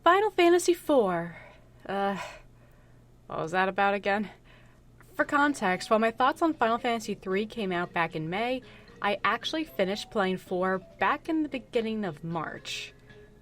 Final Fantasy IV. What was that about again? For context, while my thoughts on Final Fantasy III came out back in May, I actually finished playing 4 back in the beginning of March.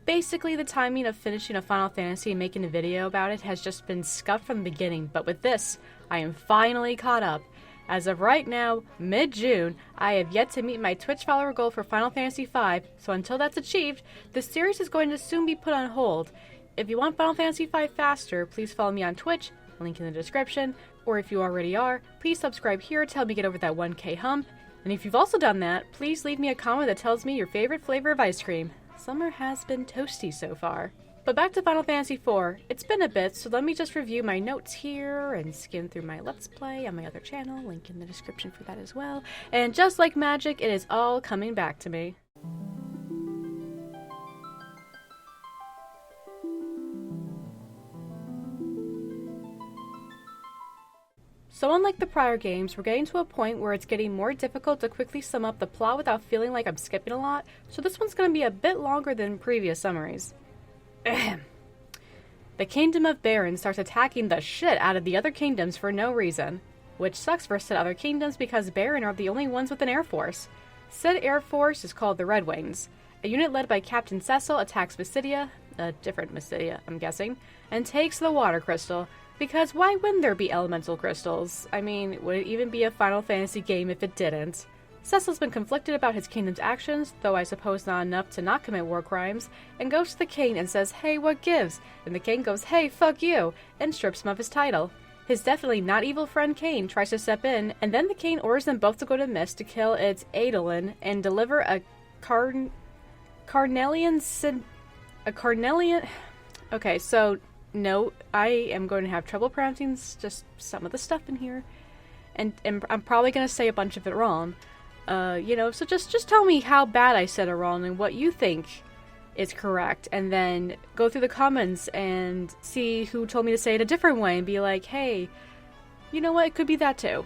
Basically, the timing of finishing a Final Fantasy and making a video about it has just been scuffed from the beginning, but with this, I am finally caught up. As of right now, mid-June, I have yet to meet my Twitch follower goal for Final Fantasy V, so until that's achieved, the series is going to soon be put on hold. If you want Final Fantasy V faster, please follow me on Twitch, link in the description, or if you already are, please subscribe here to help me get over that 1K hump. And if you've also done that, please leave me a comment that tells me your favorite flavor of ice cream. Summer has been toasty so far. But back to Final Fantasy IV. It's been a bit, so let me just review my notes here and skim through my Let's Play on my other channel, link in the description for that as well. And just like magic, it is all coming back to me. So unlike the prior games, we're getting to a point where it's getting more difficult to quickly sum up the plot without feeling like I'm skipping a lot, so this one's going to be a bit longer than previous summaries. Ahem. The Kingdom of Baron starts attacking the shit out of the other kingdoms for no reason, which sucks for said other kingdoms because Baron are the only ones with an air force. Said air force is called the Red Wings. A unit led by Captain Cecil attacks Mysidia, a different Mysidia, I'm guessing, and takes the water crystal. Because why wouldn't there be elemental crystals? I mean, would it even be a Final Fantasy game if it didn't? Cecil's been conflicted about his kingdom's actions, though I suppose not enough to not commit war crimes, and goes to the king and says, "Hey, what gives?" And the king goes, "Hey, fuck you," and strips him of his title. His definitely not evil friend Cain tries to step in, and then the king orders them both to go to Mist to kill its Eidolon and deliver a Carnelian. Okay, so no, I am going to have trouble pronouncing just some of the stuff in here, and I'm probably going to say a bunch of it wrong. So just tell me how bad I said it wrong and what you think is correct, and then go through the comments and see who told me to say it a different way and be like, hey, you know what, it could be that too.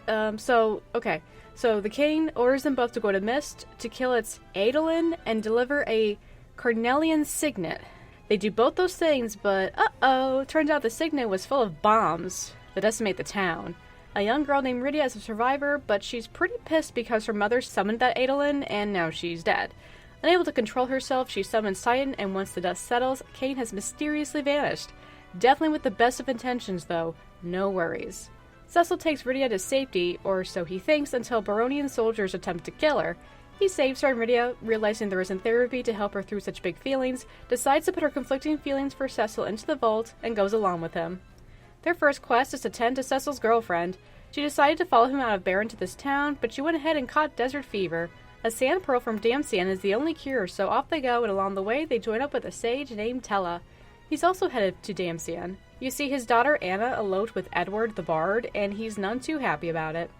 So the king orders them both to go to Mist to kill its Eidolon and deliver a Carnelian signet. They do both those things, but turns out the signet was full of bombs that decimate the town. A young girl named Rydia is a survivor, but she's pretty pissed because her mother summoned that Eidolon, and now she's dead. Unable to control herself, she summons Titan, and once the dust settles, Cain has mysteriously vanished. Definitely with the best of intentions, though. No worries. Cecil takes Rydia to safety, or so he thinks, until Baronian soldiers attempt to kill her. He saves her, and Rydia, realizing there isn't therapy to help her through such big feelings, decides to put her conflicting feelings for Cecil into the vault, and goes along with him. Their first quest is to tend to Cecil's girlfriend. She decided to follow him out of Baron to this town, but she went ahead and caught desert fever. A sand pearl from Damcian is the only cure, so off they go, and along the way they join up with a sage named Tella. He's also headed to Damcian. You see his daughter Anna eloped with Edward the Bard, and he's none too happy about it.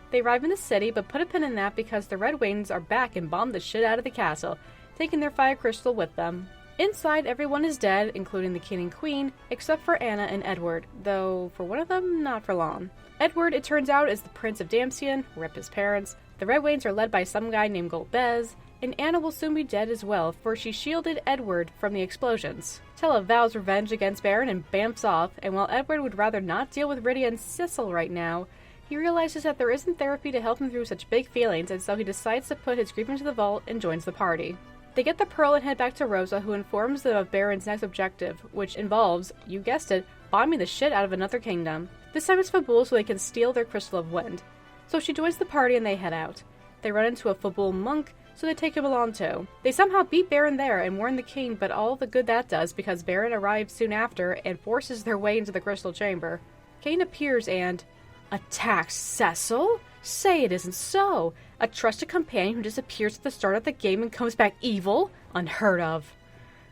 They arrive in the city, but put a pin in that because the Red Wings are back and bomb the shit out of the castle, taking their fire crystal with them. Inside, everyone is dead, including the king and queen, except for Anna and Edward, though for one of them, not for long. Edward, it turns out, is the Prince of Damcian, rip his parents. The Red Wings are led by some guy named Golbez, and Anna will soon be dead as well, for she shielded Edward from the explosions. Tella vows revenge against Baron and bamfs off, and while Edward would rather not deal with Rydia and Cecil right now, he realizes that there isn't therapy to help him through such big feelings, and so he decides to put his grief into the vault and joins the party. They get the pearl and head back to Rosa, who informs them of Baron's next objective, which involves, you guessed it, bombing the shit out of another kingdom. This time it's Fabul so they can steal their Crystal of Wind. So she joins the party and they head out. They run into a Fabul monk, so they take him along too. They somehow beat Baron there and warn the king, but all the good that does because Baron arrives soon after and forces their way into the crystal chamber. Cain appears and attacks Cecil? Say it isn't so. A trusted companion who disappears at the start of the game and comes back evil? Unheard of.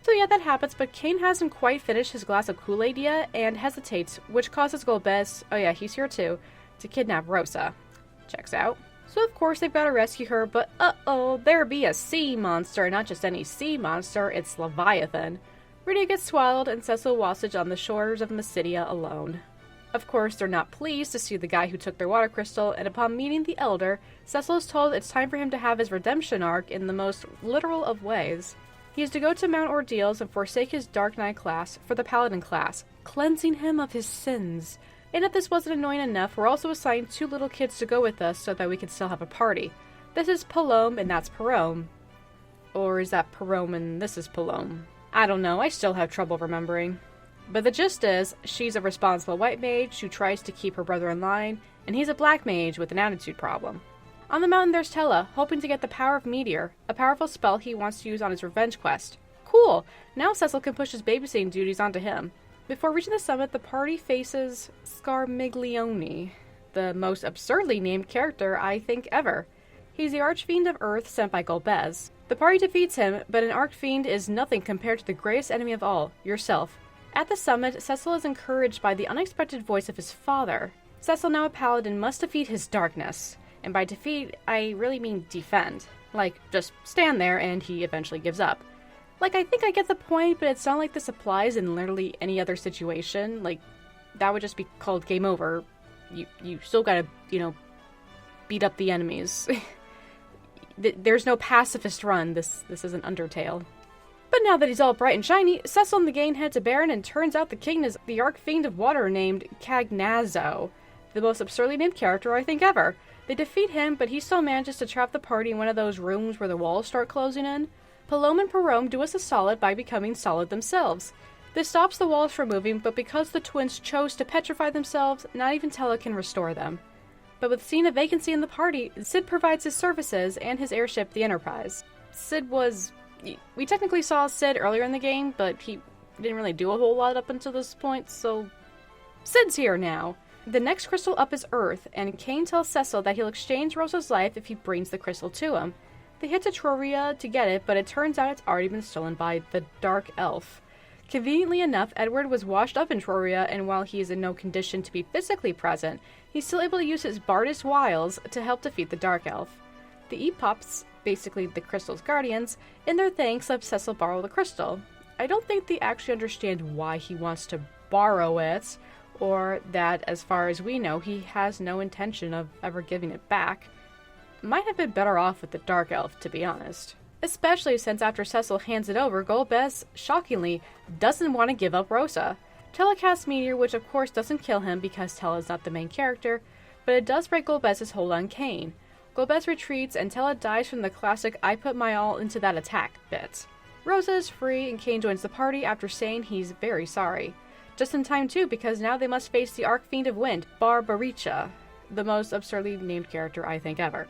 So yeah, that happens, but Cain hasn't quite finished his glass of Kool-Aid yet and hesitates, which causes Golbez, oh yeah, he's here too, to kidnap Rosa. Checks out. So of course they've got to rescue her, but there be a sea monster, not just any sea monster, it's Leviathan. Rydia gets swallowed and Cecil washes on the shores of Mysidia alone. Of course, they're not pleased to see the guy who took their water crystal, and upon meeting the Elder, Cecil is told it's time for him to have his redemption arc in the most literal of ways. He is to go to Mount Ordeals and forsake his Dark Knight class for the Paladin class, cleansing him of his sins. And if this wasn't annoying enough, we're also assigned 2 little kids to go with us so that we can still have a party. This is Palome and that's Parome. Or is that Parome and this is Palome? I don't know, I still have trouble remembering. But the gist is, she's a responsible white mage who tries to keep her brother in line, and he's a black mage with an attitude problem. On the mountain there's Tella, hoping to get the power of Meteor, a powerful spell he wants to use on his revenge quest. Cool! Now Cecil can push his babysitting duties onto him. Before reaching the summit, the party faces Scarmiglione, the most absurdly named character I think ever. He's the Archfiend of Earth sent by Golbez. The party defeats him, but an Archfiend is nothing compared to the greatest enemy of all, yourself. At the summit, Cecil is encouraged by the unexpected voice of his father. Cecil, now a paladin, must defeat his darkness. And by defeat, I really mean defend. Like, just stand there and he eventually gives up. Like, I think I get the point, but it's not like this applies in literally any other situation. Like, that would just be called game over. You still gotta, beat up the enemies. There's no pacifist run. This isn't Undertale. But now that he's all bright and shiny, Cecil and the gang head to Baron, and turns out the king is the Archfiend of Water named Cagnazzo, the most absurdly named character I think ever. They defeat him, but he still manages to trap the party in one of those rooms where the walls start closing in. Palome and Parome do us a solid by becoming solid themselves. This stops the walls from moving, but because the twins chose to petrify themselves, not even Tella can restore them. But with seeing a vacancy in the party, Sid provides his services and his airship, the Enterprise. We technically saw Sid earlier in the game, but he didn't really do a whole lot up until this point, so Sid's here now. The next crystal up is Earth, and Kane tells Cecil that he'll exchange Rosa's life if he brings the crystal to him. They head to Troria to get it, but it turns out it's already been stolen by the Dark Elf. Conveniently enough, Edward was washed up in Troria, and while he is in no condition to be physically present, he's still able to use his Bardist wiles to help defeat the Dark Elf. The Epops, basically the crystal's guardians, in their thanks let Cecil borrow the crystal. I don't think they actually understand why he wants to borrow it, or that, as far as we know, he has no intention of ever giving it back. Might have been better off with the Dark Elf, to be honest. Especially since after Cecil hands it over, Golbez, shockingly, doesn't want to give up Rosa. Tella casts Meteor, which of course doesn't kill him because Tella is not the main character, but it does break Golbez's hold on Kane. Golbez retreats and Tella dies from the classic I put my all into that attack bit. Rosa is free and Kane joins the party after saying he's very sorry. Just in time too, because now they must face the Archfiend of Wind, Barbaricha, the most absurdly named character I think ever.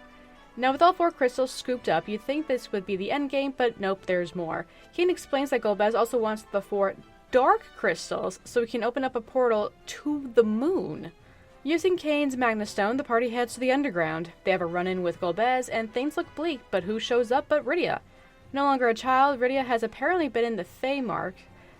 Now with all 4 crystals scooped up, you'd think this would be the endgame, but nope, there's more. Kane explains that Golbez also wants the 4 dark crystals so he can open up a portal to the moon. Using Kane's Magna Stone, the party heads to the underground. They have a run-in with Golbez, and things look bleak, but who shows up but Rydia? No longer a child, Rydia has apparently been in the Feymark,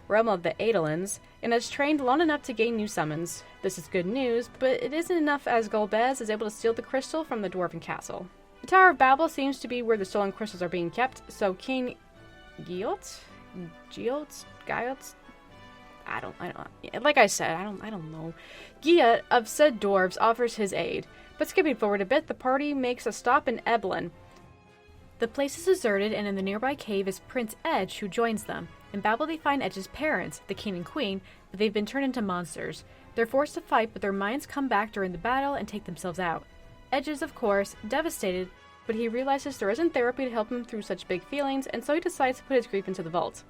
realm of the Adolins, and has trained long enough to gain new summons. This is good news, but it isn't enough as Golbez is able to steal the crystal from the Dwarven Castle. The Tower of Babel seems to be where the stolen crystals are being kept, so King Giots? I don't like I said, I don't know. Gia of said dwarves offers his aid, but skipping forward a bit, the party makes a stop in Eblan. The place is deserted, and in the nearby cave is Prince Edge, who joins them. In Babel they find Edge's parents, the king and queen, but they've been turned into monsters. They're forced to fight, but their minds come back during the battle and take themselves out. Edge is, of course, devastated, but he realizes there isn't therapy to help him through such big feelings, and so he decides to put his grief into the vault.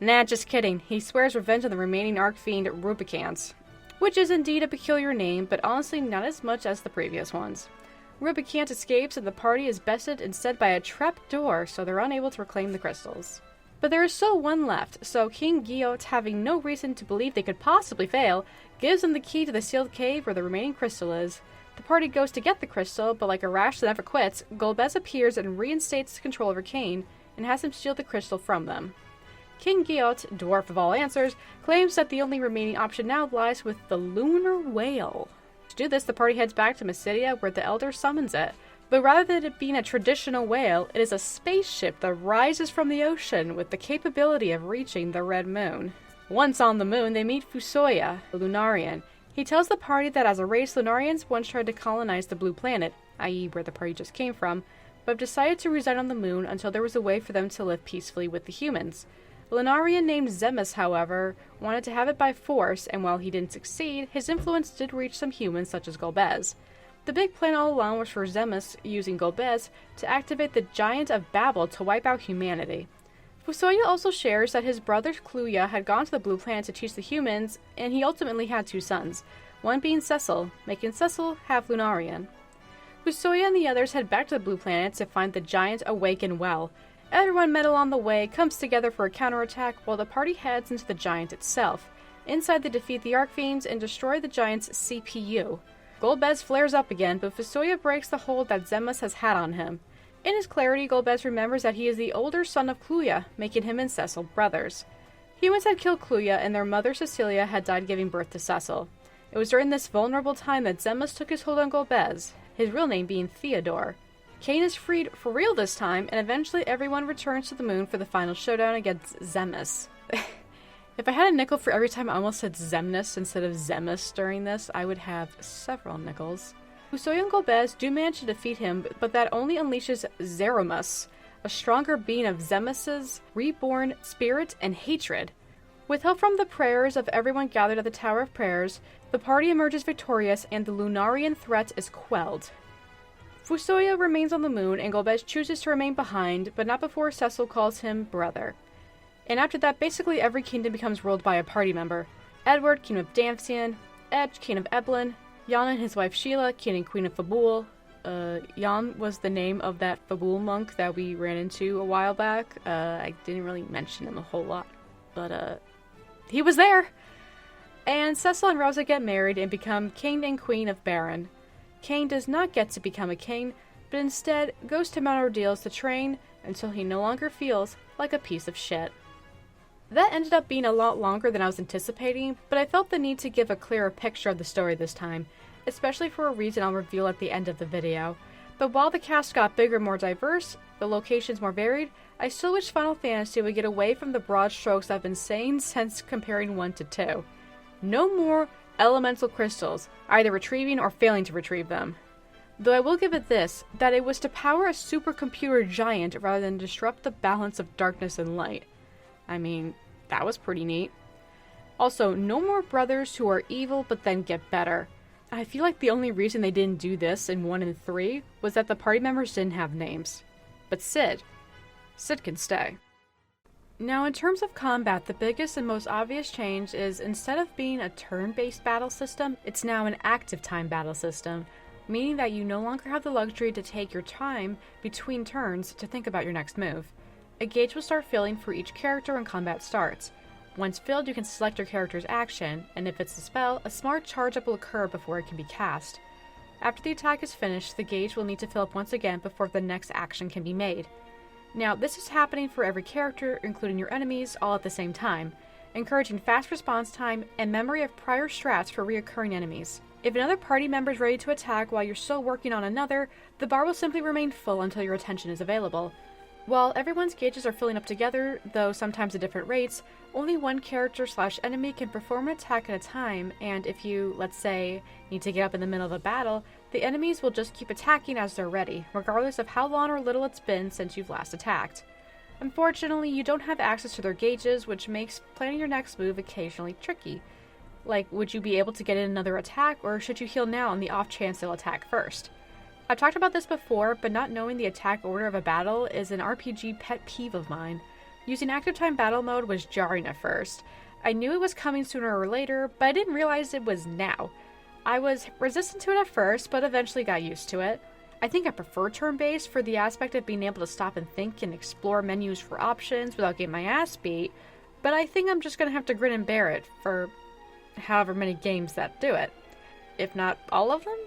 Nah, just kidding. He swears revenge on the remaining Archfiend Rubicants, which is indeed a peculiar name, but honestly not as much as the previous ones. Rubicant escapes and the party is bested instead by a trap door, so they're unable to reclaim the crystals. But there is still one left, so King Giote, having no reason to believe they could possibly fail, gives them the key to the sealed cave where the remaining crystal is. The party goes to get the crystal, but like a rash that never quits, Golbez appears and reinstates control over Kane, and has him steal the crystal from them. King Giote, dwarf of all answers, claims that the only remaining option now lies with the lunar whale. To do this, the party heads back to Mysidia, where the Elder summons it. But rather than it being a traditional whale, it is a spaceship that rises from the ocean with the capability of reaching the Red Moon. Once on the moon, they meet Fusoya, a Lunarian. He tells the party that as a race, Lunarians once tried to colonize the Blue Planet, i.e. where the party just came from, but decided to reside on the moon until there was a way for them to live peacefully with the humans. A Lunarian named Zemus, however, wanted to have it by force, and while he didn't succeed, his influence did reach some humans such as Golbez. The big plan all along was for Zemus, using Golbez, to activate the Giant of Babel to wipe out humanity. Fusoya also shares that his brother Kluya had gone to the Blue Planet to teach the humans, and he ultimately had 2 sons, one being Cecil, making Cecil half Lunarian. Fusoya and the others head back to the Blue Planet to find the Giant awake and well. Everyone met along the way, comes together for a counterattack, while the party heads into the Giant itself. Inside, they defeat the Archfiends and destroy the Giant's CPU. Golbez flares up again, but Fusoya breaks the hold that Zemus has had on him. In his clarity, Golbez remembers that he is the older son of Kluya, making him and Cecil brothers. Humans had killed Kluya, and their mother Cecilia had died giving birth to Cecil. It was during this vulnerable time that Zemus took his hold on Golbez, his real name being Theodore. Cain is freed for real this time, and eventually everyone returns to the moon for the final showdown against Zemus. If I had a nickel for every time I almost said Zemnis instead of Zemus during this, I would have several nickels. Fusoya and Golbez do manage to defeat him, but that only unleashes Zeromus, a stronger being of Zemus's reborn spirit and hatred. With help from the prayers of everyone gathered at the Tower of Prayers, the party emerges victorious and the Lunarian threat is quelled. Fusoya remains on the moon and Golbez chooses to remain behind, but not before Cecil calls him brother. And after that, basically every kingdom becomes ruled by a party member. Edward, King of Damcian, Edge, King of Eblan, Jan and his wife Sheila, King and Queen of Fabul. Jan was the name of that Fabul monk that we ran into a while back. I didn't really mention him a whole lot, but he was there! And Cecil and Rosa get married and become King and Queen of Baron. Cain does not get to become a king, but instead goes to Mount Ordeals to train until he no longer feels like a piece of shit. That ended up being a lot longer than I was anticipating, but I felt the need to give a clearer picture of the story this time, especially for a reason I'll reveal at the end of the video. But while the cast got bigger and more diverse, the locations more varied, I still wish Final Fantasy would get away from the broad strokes I've been saying since comparing 1 to 2. No more elemental crystals, either retrieving or failing to retrieve them. Though I will give it this, that it was to power a supercomputer giant rather than disrupt the balance of darkness and light. I mean, that was pretty neat. Also, no more brothers who are evil but then get better. I feel like the only reason they didn't do this in 1 and 3 was that the party members didn't have names. But Sid can stay. Now, in terms of combat, the biggest and most obvious change is instead of being a turn-based battle system, it's now an active time battle system, meaning that you no longer have the luxury to take your time between turns to think about your next move. A gauge will start filling for each character when combat starts. Once filled, you can select your character's action, and if it's a spell, a smart charge-up will occur before it can be cast. After the attack is finished, the gauge will need to fill up once again before the next action can be made. Now, this is happening for every character, including your enemies, all at the same time, encouraging fast response time and memory of prior strats for reoccurring enemies. If another party member is ready to attack while you're still working on another, the bar will simply remain full until your attention is available. While everyone's gauges are filling up together, though sometimes at different rates, only one character/enemy can perform an attack at a time, and if you, let's say, need to get up in the middle of a battle, the enemies will just keep attacking as they're ready, regardless of how long or little it's been since you've last attacked. Unfortunately, you don't have access to their gauges, which makes planning your next move occasionally tricky. Like, would you be able to get in another attack, or should you heal now on the off chance they'll attack first? I've talked about this before, but not knowing the attack order of a battle is an RPG pet peeve of mine. Using active time battle mode was jarring at first. I knew it was coming sooner or later, but I didn't realize it was now. I was resistant to it at first, but eventually got used to it. I think I prefer turn-based for the aspect of being able to stop and think and explore menus for options without getting my ass beat, but I think I'm just gonna have to grin and bear it for however many games that do it. If not all of them?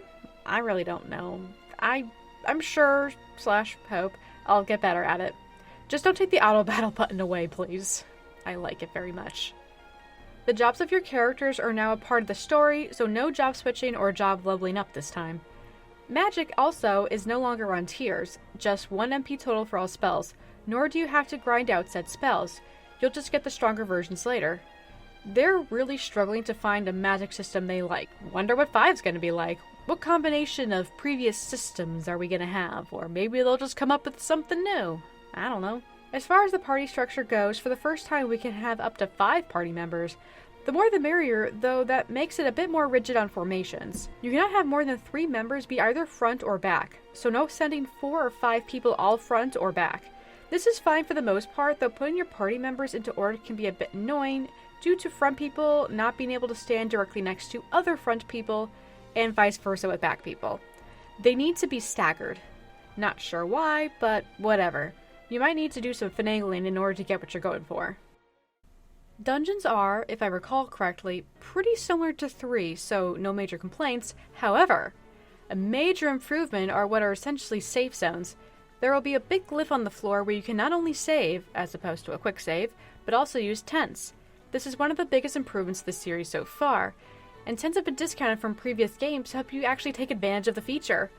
I really don't know. I'm sure/hope I'll get better at it. Just don't take the auto battle button away, please. I like it very much. The jobs of your characters are now a part of the story, so no job switching or job leveling up this time. Magic also is no longer on tiers, just 1 MP total for all spells, nor do you have to grind out said spells. You'll just get the stronger versions later. They're really struggling to find a magic system they like. Wonder what 5's gonna be like. What combination of previous systems are we gonna have? Or maybe they'll just come up with something new. I don't know. As far as the party structure goes, for the first time we can have up to 5 party members. The more the merrier, though that makes it a bit more rigid on formations. You cannot have more than 3 members be either front or back, so no sending 4 or 5 people all front or back. This is fine for the most part, though putting your party members into order can be a bit annoying due to front people not being able to stand directly next to other front people, and vice versa with back people. They need to be staggered. Not sure why, but whatever. You might need to do some finagling in order to get what you're going for. Dungeons are, if I recall correctly, pretty similar to 3, so no major complaints. However, a major improvement are what are essentially safe zones. There will be a big glyph on the floor where you can not only save, as opposed to a quick save, but also use tents. This is one of the biggest improvements to the series so far, and tents have been discounted from previous games to help you actually take advantage of the feature.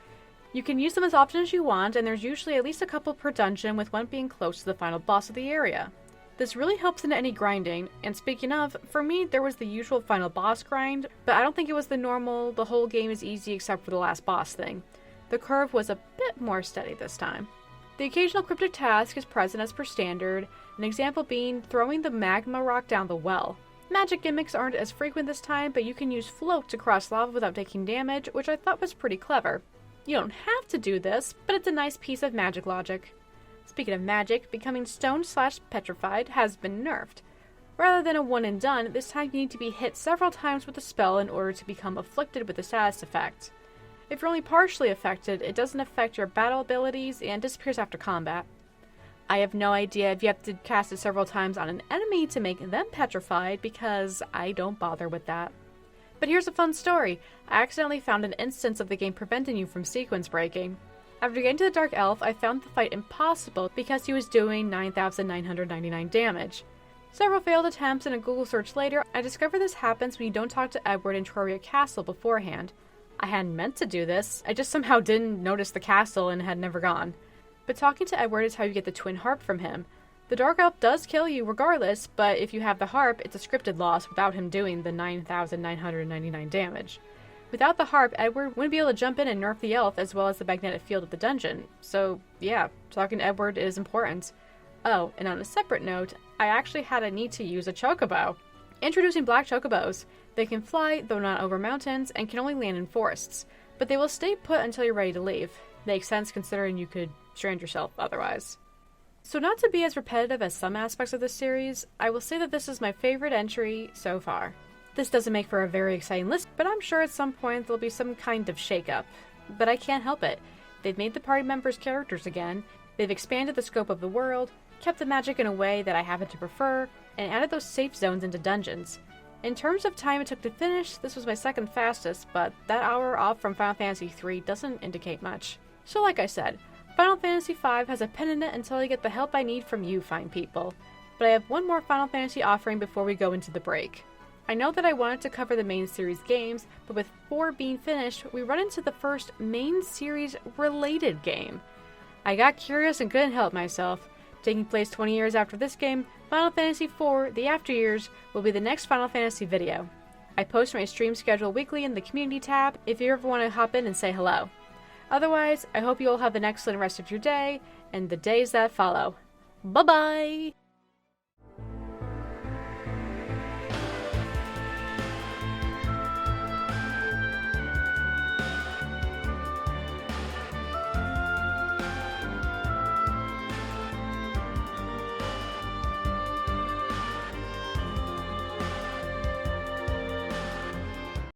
You can use them as often as you want, and there's usually at least a couple per dungeon, with one being close to the final boss of the area. This really helps in any grinding, and speaking of, for me there was the usual final boss grind, but I don't think it was the normal, the whole game is easy except for the last boss thing. The curve was a bit more steady this time. The occasional cryptic task is present as per standard, an example being throwing the magma rock down the well. Magic gimmicks aren't as frequent this time, but you can use float to cross lava without taking damage, which I thought was pretty clever. You don't have to do this, but it's a nice piece of magic logic. Speaking of magic, becoming stone/petrified has been nerfed. Rather than a one and done, this time you need to be hit several times with a spell in order to become afflicted with the status effect. If you're only partially affected, it doesn't affect your battle abilities and disappears after combat. I have no idea if you have to cast it several times on an enemy to make them petrified, because I don't bother with that. But here's a fun story. I accidentally found an instance of the game preventing you from sequence breaking. After getting to the Dark Elf, I found the fight impossible because he was doing 9,999 damage. Several failed attempts and a Google search later, I discovered this happens when you don't talk to Edward in Troria Castle beforehand. I hadn't meant to do this, I just somehow didn't notice the castle and had never gone. But talking to Edward is how you get the twin harp from him. The Dark Elf does kill you regardless, but if you have the harp, it's a scripted loss without him doing the 9,999 damage. Without the harp, Edward wouldn't be able to jump in and nerf the elf as well as the magnetic field of the dungeon. So yeah, talking to Edward is important. Oh, and on a separate note, I actually had a need to use a chocobo. Introducing black chocobos. They can fly, though not over mountains, and can only land in forests. But they will stay put until you're ready to leave. Makes sense considering you could strand yourself otherwise. So not to be as repetitive as some aspects of this series, I will say that this is my favorite entry so far. This doesn't make for a very exciting list, but I'm sure at some point there'll be some kind of shake-up. But I can't help it. They've made the party members characters again, they've expanded the scope of the world, kept the magic in a way that I happen to prefer, and added those safe zones into dungeons. In terms of time it took to finish, this was my second fastest, but that hour off from Final Fantasy III doesn't indicate much. So like I said, Final Fantasy V has a pin in it until I get the help I need from you fine people. But I have one more Final Fantasy offering before we go into the break. I know that I wanted to cover the main series games, but with 4 being finished, we run into the first main series related game. I got curious and couldn't help myself. Taking place 20 years after this game, Final Fantasy IV, The After Years, will be the next Final Fantasy video. I post my stream schedule weekly in the community tab if you ever want to hop in and say hello. Otherwise, I hope you all have an excellent rest of your day, and the days that follow. Bye-bye!